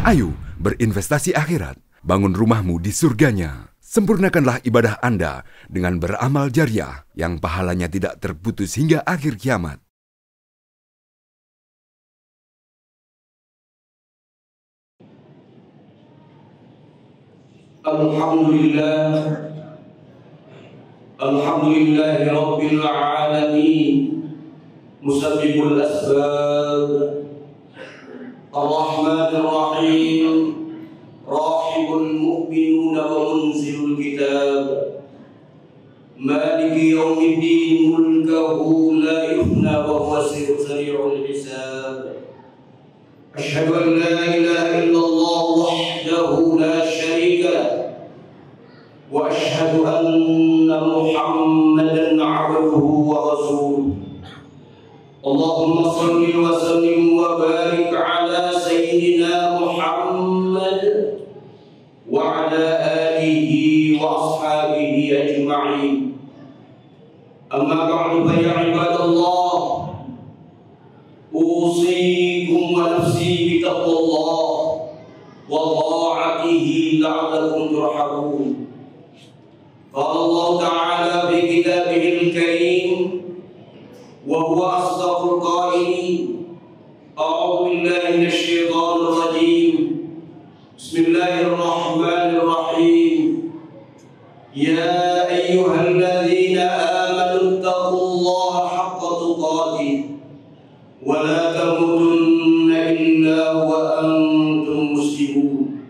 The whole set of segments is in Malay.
Ayo berinvestasi akhirat, bangun rumahmu di surganya. Sempurnakanlah ibadah Anda dengan beramal jariah yang pahalanya tidak terputus hingga akhir kiamat. Alhamdulillah Rabbil Alamin, musabbibul asbab, Ar-Rahmanir Rahim, Rahibul Mu'minuna wa Munzilul Kitab, Maliki Yawmiddin, mulkahu la yufna wa huwa sari'ul hisab. Asyhadu an la ilaha illallah wahdahu la syarika lah, wa asyhadu anna Muhammadan 'abduhu wa rasuluh. Allahumma shalli wa sallim wa barik ala sayyidina Muhammad wa ala alihi wa ashabihi ajma'in. Amma ba'du, fa ya ibadallah, usikum wa nafsi bi taqwallah wa ta'atihi la'allakum turhamun. Qala Allah ta'ala fi kitabihil karim wa huwa asdaqul qailin. A'udzu billahi minasy syaithanir rajim. Bismillahirrahmanirrahim. Ya ayyuhalladzina amanu taqullaha haqqa tuqatih wa la tamutunna illa wa antum muslimun.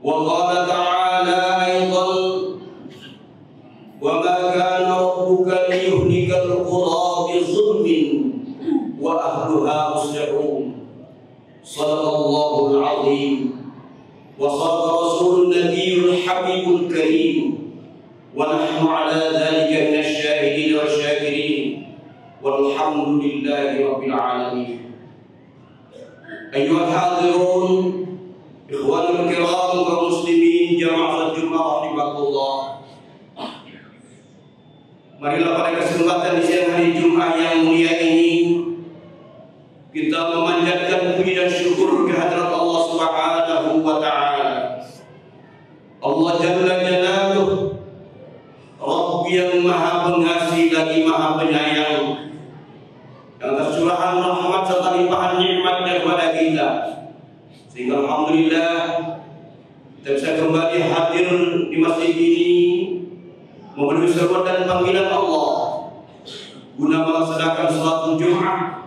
Wa qala ta'ala aidan, wa ma kana rabbuka liyuhlikal qura bi zulmin wa ahluha muslihun. Shadaqallahul azim. Wa shadaqa rasulun nabiyyul habibul karim. Wa nahnu ala dhalika minasy syahidin wa syakirin. Walhamdulillahi rabbil alamin. Ayyuhal hadirun, ikhwanul kiram kaum muslimin jamaah Jumat rahimakumullah. Marilah pada kesempatan di siang hari Jumat yang mulia ini kita memanjatkan puji dan syukur kehadirat Allah Subhanahu wa taala. Allah Jalla Jalaluhu, Rabb yang Maha Pengasih lagi Maha Penyayang, yang tercurahan rahmat serta limpahan nikmat kepada kita, sehingga alhamdulillah kita bisa kembali hadir di masjid ini memenuhi seruan dan panggilan Allah guna melaksanakan salat Jumat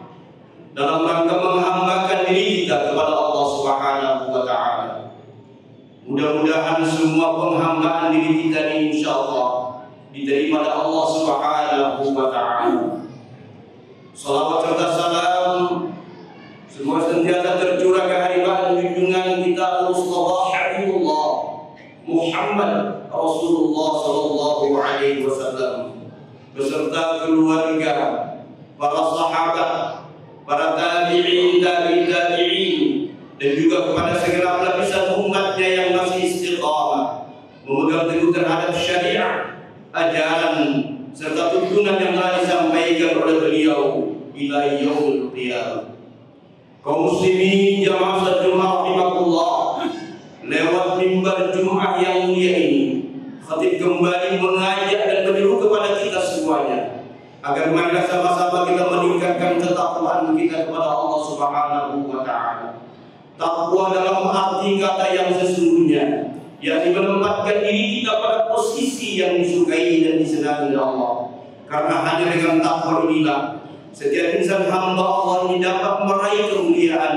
dalam rangka menghambakan diri kita kepada Allah Subhanahu wa taala. Mudah-mudahan semua penghambaan diri kita ini insyaallah diterima oleh Allah Subhanahu wa taala. Salawat serta salam semua senantiasa tercurah kehadiran junjungan kita Mustafa Habibullah Muhammad Rasulullah sallallahu alaihi wasallam beserta keluarga, para sahabat, para tabi'in, tabi'in, dan juga kepada segenap lapisan umatnya yang masih istiqamah memegang teguh terhadap syariat, ajaran serta tuntunan yang telah disampaikan oleh beliau ila yaumil qiyamah. Kaum muslimin jamaah Jumat rahimakumullah, lewat mimbar Jumat yang mulia ini, khatib kembali mengajak dan menyeru kepada kita semuanya agar marilah sama-sama kita meningkatkan ketakwaan kita kepada Allah Subhanahu wa taala. Takwa dalam arti kata yang sesungguhnya, yakni menempatkan diri kita pada posisi yang disukai dan disenangi oleh Allah. Karena hanya dengan takwa inilah setiap insan hamba Allah ini dapat meraih kemuliaan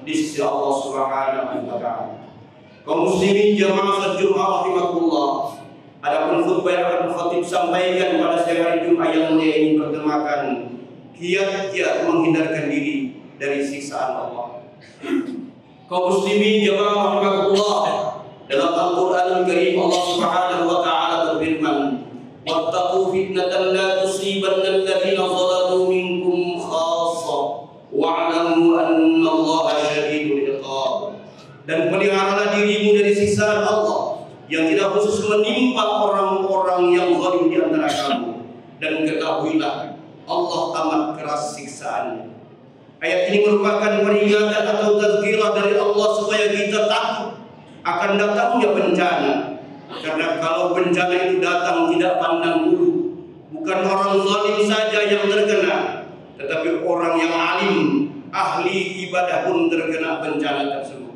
di sisi Allah Subhanahu wa taala. Kaum muslimin jamaah Jumat rahimakumullah, adapun khutbah yang akan khatib sampaikan pada siang hari Jumat yang mulia ini bertemakan kiat-kiat menghindarkan diri dari siksaan Allah. Kaum muslimin jamaah rahimakumullah, dalam Al-Qur'anul Karim Allah Subhanahu wa taala berfirman, "Wattaqu fitnatan la tusibanna alladziina zalamu minkum khassah wa'lamu anna Allaha syadidul iqab." Dan peliharalah dirimu dari siksaan Allah yang tidak khusus menimpa orang-orang yang zalim di antara kamu, dan ketahuilah Allah amat keras siksaannya. Ayat ini merupakan peringatan atau tazkirah dari Allah supaya kita takut akan datangnya bencana. Karena kalau bencana itu datang tidak pandang bulu, bukan orang zalim saja yang terkena, tetapi orang yang alim, ahli ibadah pun terkena bencana tersebut.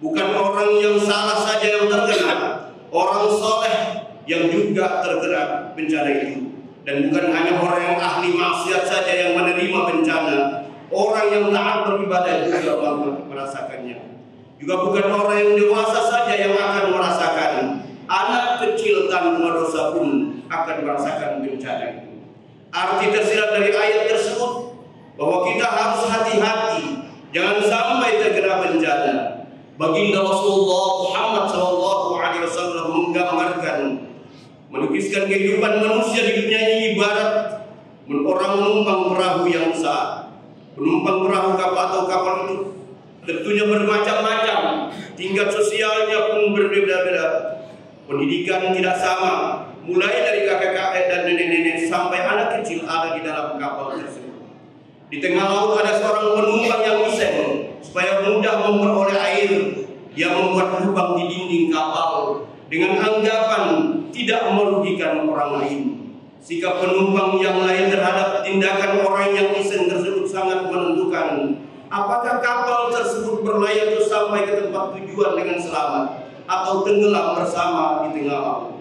Bukan orang yang salah saja yang terkena, orang soleh yang juga terkena bencana itu. Dan bukan hanya orang yang ahli maksiat saja yang menerima bencana, orang yang taat beribadah juga merasakannya. Juga bukan orang yang dewasa saja yang akan merasakan. Anak kecil tanpa dosa pun akan merasakan bencana itu. Arti tersirat dari ayat tersebut bahwa kita harus hati-hati, jangan sampai terkena bencana. Baginda Rasulullah Muhammad SAW menggambarkan, melukiskan kehidupan manusia di dunia ini ibarat orang menumpang perahu yang besar. Penumpang perahu kapal atau kapal itu tentunya bermacam-macam, tingkat sosialnya pun berbeda-beda, pendidikan tidak sama, mulai dari kakek-kakek dan nenek-nenek sampai anak kecil ada di dalam kapal tersebut. Di tengah laut ada seorang penumpang yang iseng supaya mudah memperoleh air. Dia membuat lubang di dinding kapal dengan anggapan tidak merugikan orang lain. Sikap penumpang yang lain terhadap tindakan orang yang iseng tersebut sangat menentukan apakah kapal tersebut berlayar terus sampai ke tempat tujuan dengan selamat atau tenggelam bersama di tengah laut.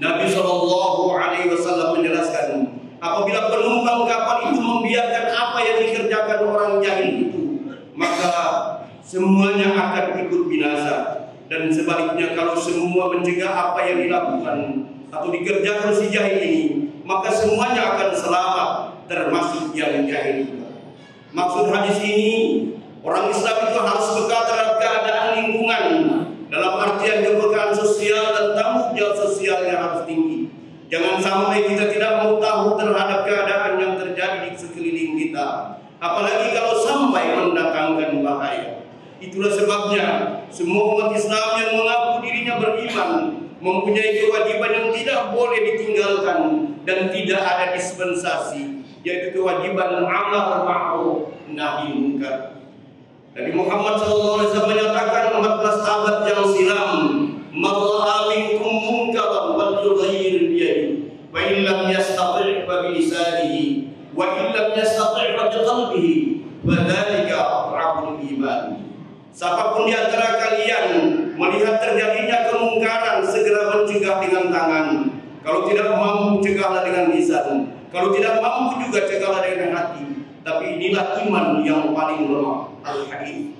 Nabi SAW menjelaskan, apabila penumpang kapal itu membiarkan apa yang dikerjakan orang jahil itu, maka semuanya akan ikut binasa. Dan sebaliknya, kalau semua mencegah apa yang dilakukan atau dikerjakan si jahil ini, maka semuanya akan selamat, termasuk yang jahil juga. Maksud hadis ini, orang Islam itu harus peka terhadap keadaan lingkungan, dalam artian kepekaan sosial dan tanggung jawab sosial yang harus tinggi. Jangan sampai kita tidak mau tahu terhadap keadaan yang terjadi di sekeliling kita, apalagi kalau sampai mendatangkan bahaya. Itulah sebabnya semua umat Islam yang mengaku dirinya beriman mempunyai kewajiban yang tidak boleh ditinggalkan dan tidak ada dispensasi, yaitu kewajiban amal ma'ruf nahi munkar. Nabi Muhammad SAW menyatakan 14 abad yang silam, "Man ra'a minkum munkaran falyughayyir bi yadihi, wa in lam yastati' fa bi lisanihi, wa in lam yastati' fa bi qalbihi, wa dzalika adhaful iman." Siapapun di antara kalian melihat terjadinya kemungkaran, segera mencegah dengan tangan. Kalau tidak mampu, cegahlah dengan lisan. Kalau tidak mampu juga cegahlah dengan hati. Tapi inilah iman yang paling lemah, al-hadis.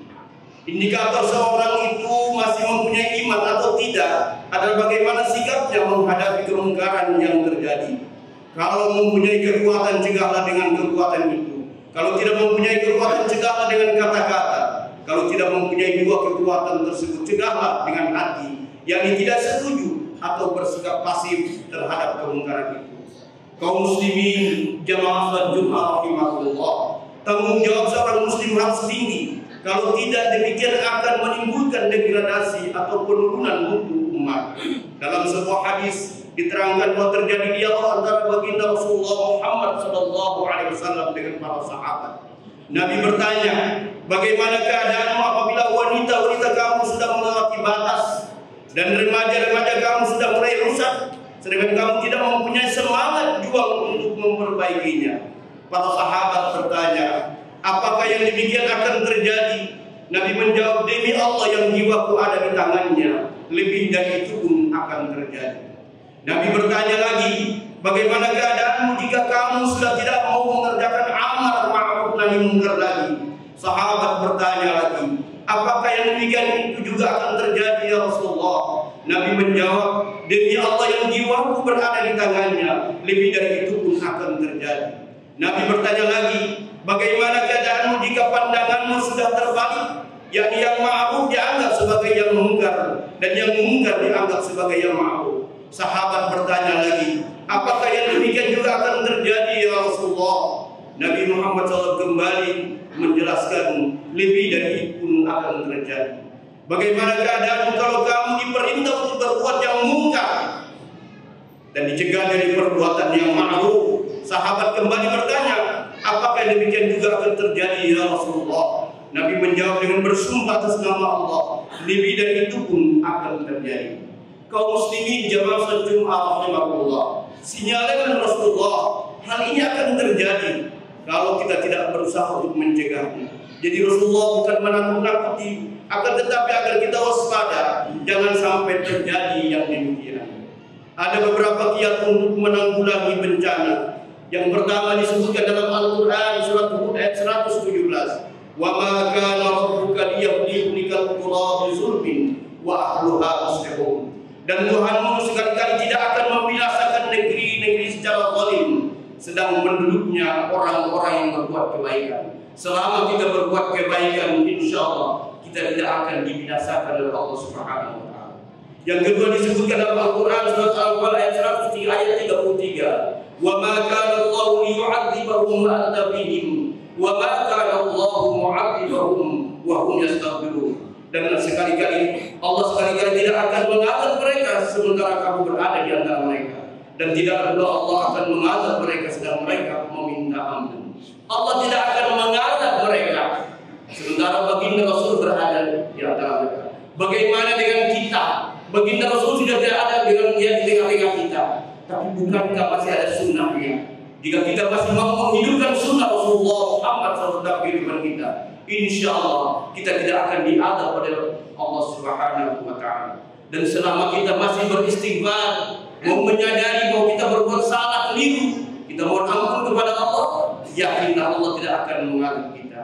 Indikator seorang itu masih mempunyai iman atau tidak adalah bagaimana sikapnya menghadapi kemungkaran yang terjadi. Kalau mempunyai kekuatan, cegahlah dengan kekuatan itu. Kalau tidak mempunyai kekuatan, cegahlah dengan kata-kata. Kalau tidak mempunyai dua kekuatan tersebut, cegahlah dengan hati, yakni tidak setuju atau bersikap pasif terhadap kemungkaran itu. Kaum muslimin jamaah salat Jumat rahimahullah, tanggung jawab seorang muslim harus tinggi. Kalau tidak, demikian akan menimbulkan degradasi atau penurunan mutu umat. Dalam sebuah hadis diterangkan bahwa terjadi dialog antara baginda Rasulullah Muhammad SAW dengan para sahabat. Nabi bertanya, bagaimana keadaanmu apabila wanita-wanita kamu sudah melewati batas dan remaja-remaja kamu sudah mulai rusak, sedangkan kamu tidak mempunyai semangat juang untuk memperbaikinya? Para sahabat bertanya, apakah yang demikian akan terjadi? Nabi menjawab, demi Allah yang jiwaku ada di tangannya, lebih dari itu pun akan terjadi. Nabi bertanya lagi, bagaimana keadaanmu jika kamu sudah tidak mau mengerjakan amar ma'ruf nahi munkar lagi? Sahabat bertanya lagi, apakah yang demikian itu juga akan terjadi ya Rasulullah? Nabi menjawab, demi Allah yang jiwaku berada di tangannya, lebih dari itu pun akan terjadi. Nabi bertanya lagi, bagaimana keadaanmu jika pandanganmu sudah terbalik? Yakni yang ma'ruf dianggap sebagai yang munkar dan yang munkar dianggap sebagai yang ma'ruf. Sahabat bertanya lagi, apakah yang demikian juga akan terjadi ya Rasulullah? Nabi Muhammad SAW kembali menjelaskan, lebih dari itu pun akan terjadi. Bagaimana keadaanmu kalau kamu diperintah untuk berbuat yang munkar dan dicegah dari perbuatan yang ma'ruf? Sahabat kembali bertanya, apakah demikian juga akan terjadi ya Rasulullah? Nabi menjawab dengan bersumpah atas nama Allah, lebih dari itu pun akan terjadi. Kaum muslimin jamaah salat Jumat rahimahullah, sinyalkan Rasulullah, hal ini akan terjadi kalau kita tidak berusaha untuk mencegahnya. Jadi Rasulullah bukan menakut-nakuti, akan tetapi agar kita waspada, jangan sampai terjadi yang demikian. Ada beberapa kiat untuk menanggulangi bencana. Yang pertama disebutkan dalam Al-Quran surat Hud ayat 117. Wa ma kana rabbuka liyahlikal qura bizulmin wa ahluha muslihun. Dan Tuhanmu sekali-kali tidak akan membinasakan negeri-negeri secara zalim, sedang penduduknya orang-orang yang berbuat kebaikan. Selama kita berbuat kebaikan, insya Allah kita tidak akan dibinasakan oleh Allah Subhanahu wa Ta'ala. Yang kedua disebutkan dalam Al-Quran surat Al-Anfal ayat 103 ayat 33. Wa ma kana Allahu liyu'adzibahum wa anta fihim wa ma kana Allahu mu'adzibahum wa hum yastaghfirun. Dan sekali-kali Allah sekali-kali tidak akan mengazab mereka sementara kamu berada di antara mereka, dan tidak pula Allah akan mengazab mereka sedang mereka meminta ampun. Allah tidak akan mengazab mereka sementara baginda Rasul berada di antara mereka. Bagaimana dengan kita? Baginda Rasul sudah tidak ada dengan dia di tengah-tengah kita, tapi bukankah masih ada sunnahnya? Jika kita masih mau menghidupkan sunnah Rasulullah Muhammad SAW dalam kehidupan kita, insya Allah kita tidak akan diazab oleh Allah Subhanahu wa Ta'ala. Dan selama kita masih beristighfar, mau menyadari bahwa kita berbuat salah keliru, kita mohon ampun kepada Allah, yakinlah Allah tidak akan mengazab kita.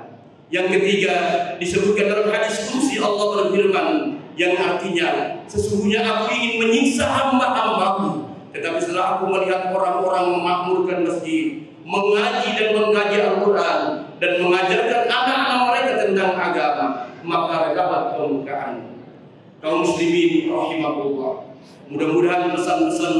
Yang ketiga disebutkan dalam hadis qudsi, Allah berfirman yang artinya, sesungguhnya aku ingin menyiksa hamba-hambaku, tetapi setelah aku melihat orang-orang memakmurkan masjid, mengaji dan mengkaji Al-Quran, dan mengajarkan anak-anak mereka tentang agama, maka dapat kemukaan. Kaum muslimin rahimahullah, mudah-mudahan pesan-pesan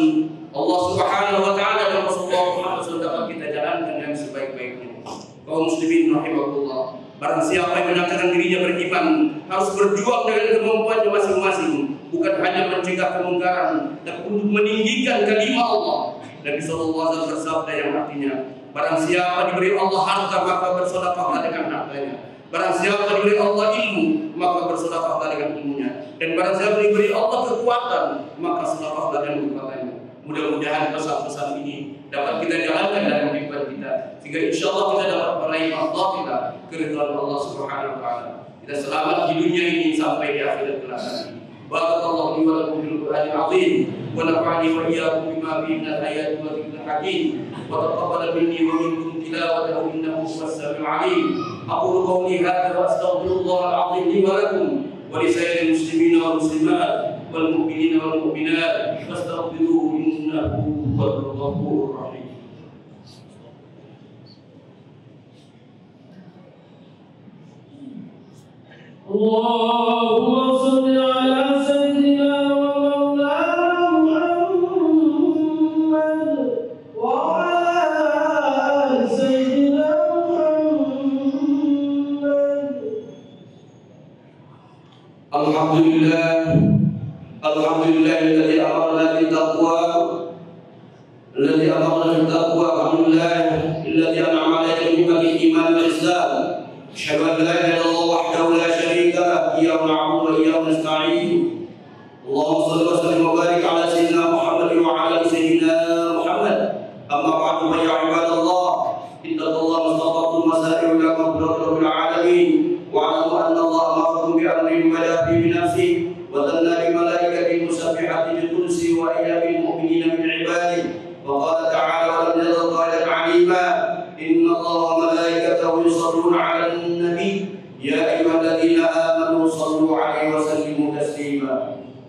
Allah Subhanahu wa Ta'ala dan Rasulullah Muhammad SAW dapat kita jalankan dengan sebaik-baiknya. Kaum muslimin rahimahullah, barang siapa yang menyatakan dirinya beriman harus berjuang dengan kemampuannya masing-masing, bukan hanya mencegah kemungkaran, tapi untuk meninggikan kalimah Allah. Nabi sallallahu alaihi wasallam bersabda yang artinya, barang siapa diberi Allah harta maka bersedekahlah dengan hartanya. Barang siapa diberi Allah ilmu maka bersedekahlah dengan ilmunya. Dan barang siapa diberi Allah kekuatan maka sedekahlah dengan kekuatannya. Mudah-mudahan pesan-pesan ini dapat kita jalankan dalam kehidupan kita, sehingga insya Allah kita dapat meraih Allah kita, keridhaan Allah Subhanahu wa Ta'ala. Kita selamat di dunia ini sampai di akhirat kelak nanti. Barakallahu li wa lakum bil Qur'anil azim wa nafa'ani wa iyyakum bima fihi min al-ayati wa dhikril hakim wa taqabbal minni wa minkum tilawatahu innahu huwas samiul alim. Aqulu qawli hadza wa astaghfirullahal azim li wa lakum wa li sairil muslimina wal muslimat wal mu'minina wal mu'minat fastaghfiruhu innahu huwal ghafurur rahim. Allahumma shalli ala sayyidina wa maulana Muhammad wa ala ali sayyidina Muhammad. Alhamdulillah alladzi amarna bil taqwa, alladzi amarna bil taqwa, alhamdulillah alladzi an'ama alaina bi ni'matil iman wal islam. أشهد أن لا إله إلا الله وحده لا شريك له إياه نعبد وإياه نستعين. اللهم صل وسلم وبارك على سيدنا محمد وعلى آل سيدنا محمد. أما بعد فيا عباد الله اتقوا الله ما استطعتم وسارعوا إلى مغفرة رب العالمين واعلموا أن الله أمركم بأمر بدأ به بنفسه وثنى بملائكته المسبحة بالقدس وإياه بالمؤمنين من عباده. وقال تعالى ولم يزل قائلا عليما إن الله وملائكته يصلون على النبي يا أيها الذين آمنوا صلوا عليه وسلموا تسليما.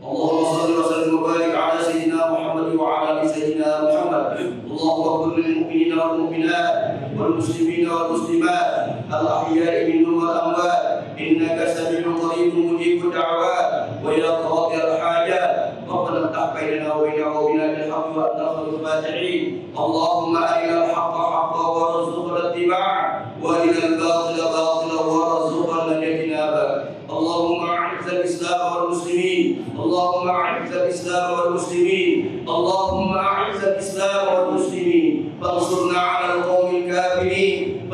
اللهم صل وسلم وبارك على سيدنا محمد وعلى آل سيدنا محمد. اللهم اغفر للمؤمنين والمؤمنات والمسلمين والمسلمات الأحياء منهم والأموات إنك سميع قريب مجيب الدعوات وإلى قضاء الحاجات. ربنا افتح بيننا وبين قومنا بالحق وأنت خير الفاتحين. اللهم أرنا الحق حقا وارزقنا اتباعه وأرنا الباطل باطلا وارزقنا اجتنابه. اللهم أعز الإسلام والمسلمين، اللهم أعز الإسلام والمسلمين، اللهم أعز الإسلام والمسلمين، فانصرنا على القوم الكافرين.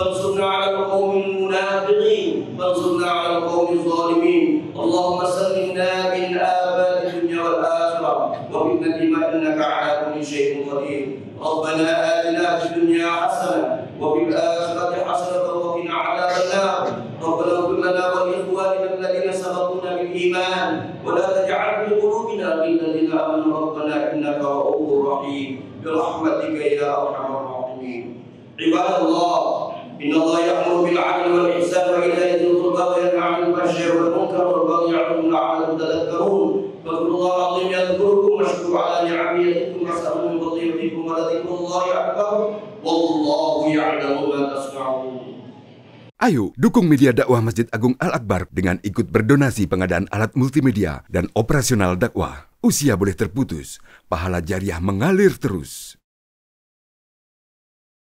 فانصرنا على القوم الظالمين اللهم سلمنا من آفات الدنيا والآخرة وفتنتهما إنك على كل شيء قدير ربنا آتنا في الدنيا حسنة وفي الآخرة حسنة وقنا عذاب النار ربنا اغفر لنا ولإخواننا الذين سبقونا بالإيمان ولا تجعل في قلوبنا غلا للذين ربنا إنك رؤوف رحيم برحمتك يا أرحم الراحمين عباد الله إن الله يأمر بالعدل والإحسان وإيتاء ذي القربى وينهى عن الفحشاء والمنكر والبغي يعظكم لعلكم تذكرون فاذكروا الله العظيم يذكركم واشكروا على نعمه يزدكم واسألوا من فضيلتكم ولذكر الله أكبر والله يعلم ما تصنعون. Ayo dukung media dakwah Masjid Agung Al-Akbar dengan ikut berdonasi pengadaan alat multimedia dan operasional dakwah. Usia boleh terputus, pahala jariah mengalir terus.